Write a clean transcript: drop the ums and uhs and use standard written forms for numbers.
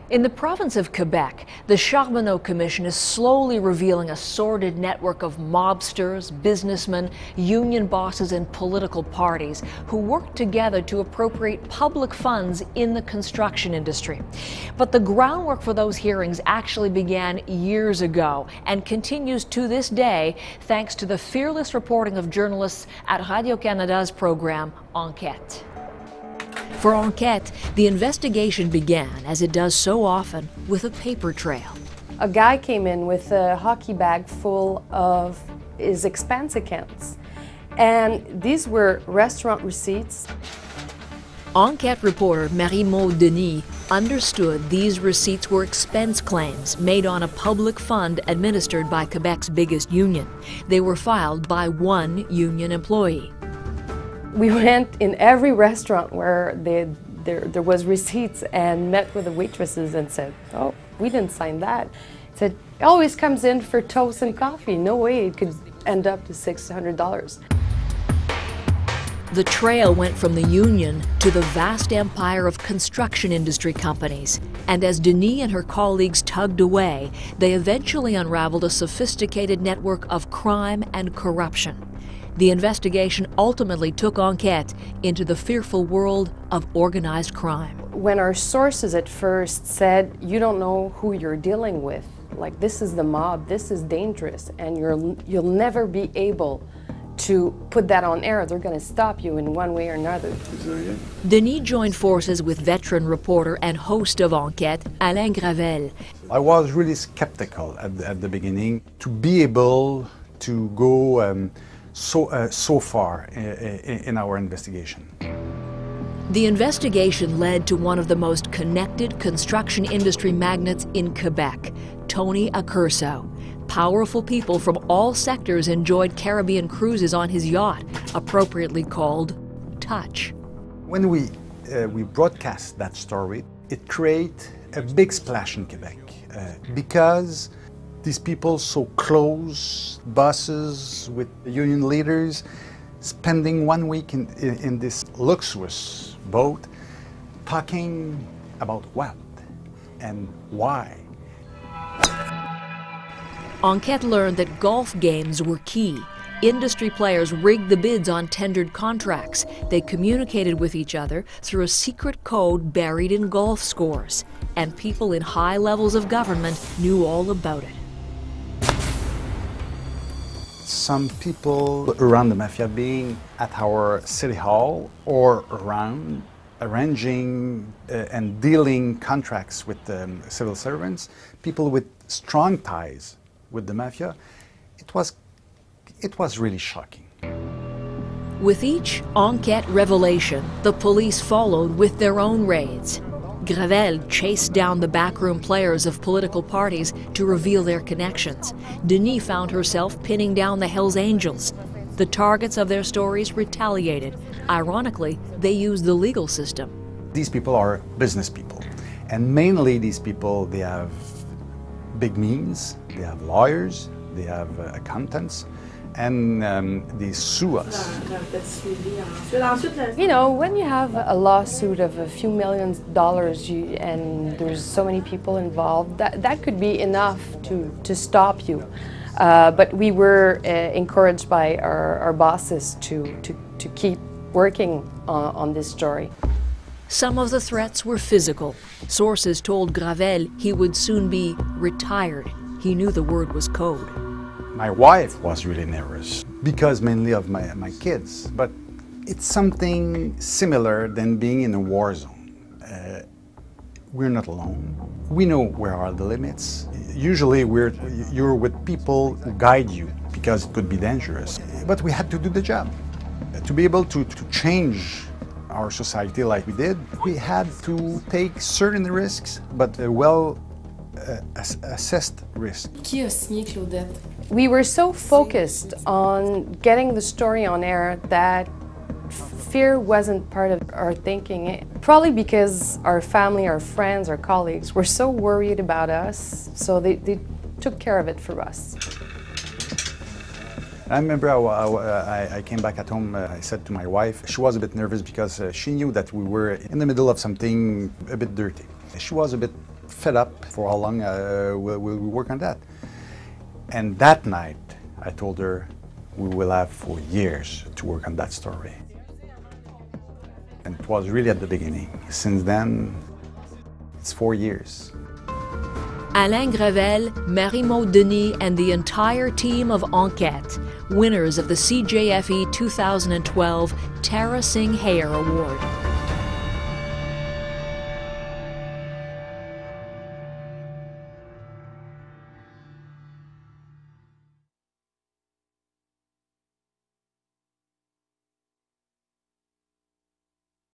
In the province of Quebec, the Charbonneau Commission is slowly revealing a sordid network of mobsters, businessmen, union bosses, and political parties who work together to appropriate public funds in the construction industry. But the groundwork for those hearings actually began years ago and continues to this day thanks to the fearless reporting of journalists at Radio-Canada's program Enquête. For Enquête, the investigation began, as it does so often, with a paper trail. A guy came in with a hockey bag full of his expense accounts, and these were restaurant receipts. Enquête reporter Marie-Maude Denis understood these receipts were expense claims made on a public fund administered by Quebec's biggest union. They were filed by one union employee. We went in every restaurant where there was receipts and met with the waitresses and said, "Oh, we didn't sign that." Said, "It always comes in for toast and coffee. No way it could end up to $600. The trail went from the union to the vast empire of construction industry companies. And as Denis and her colleagues tugged away, they eventually unraveled a sophisticated network of crime and corruption. The investigation ultimately took Enquête into the fearful world of organized crime. When our sources at first said, "You don't know who you're dealing with, like this is the mob, this is dangerous, and you'll never be able to put that on air, they're going to stop you in one way or another." Denis joined forces with veteran reporter and host of Enquête, Alain Gravel. I was really skeptical at the beginning to be able to go so far in our investigation. The investigation led to one of the most connected construction industry magnates in Quebec, Tony Accurso. Powerful people from all sectors enjoyed Caribbean cruises on his yacht, appropriately called Touch. When we broadcast that story, it created a big splash in Quebec because these people so close, bosses with union leaders, spending 1 week in this luxurious boat, talking about what and why. Enquête learned that golf games were key. Industry players rigged the bids on tendered contracts. They communicated with each other through a secret code buried in golf scores. And people in high levels of government knew all about it. Some people around the mafia being at our city hall or around arranging and dealing contracts with civil servants, people with strong ties with the mafia, it was really shocking. With each Enquête revelation, the police followed with their own raids. Gravel chased down the backroom players of political parties to reveal their connections. Denis found herself pinning down the Hells Angels. The targets of their stories retaliated. Ironically, they used the legal system. These people are business people, and mainly these people, they have big means, they have lawyers, they have accountants, and they sue us. You know, when you have a lawsuit of a few $millions and there's so many people involved, that could be enough to stop you. But we were encouraged by our bosses to keep working on this story. Some of the threats were physical. Sources told Gravel he would soon be retired. He knew the word was code. My wife was really nervous because mainly of my kids, but it's something similar than being in a war zone. We're not alone. We know where are the limits. Usually you're with people who guide you because it could be dangerous, but we had to do the job. To be able to change our society like we did, we had to take certain risks, but assessed risk. We were so focused on getting the story on air that fear wasn't part of our thinking. Probably because our family, our friends, our colleagues were so worried about us, so they took care of it for us. I remember I came back at home, I said to my wife, she was a bit nervous because she knew that we were in the middle of something a bit dirty. She was a bit fed up for how long will we work on that. And that night, I told her we will have for years to work on that story. And it was really at the beginning. Since then, it's 4 years. Alain Gravel, Marie-Maude Denis, and the entire team of Enquête, winners of the CJFE 2012 Tara Singh Hayer Award.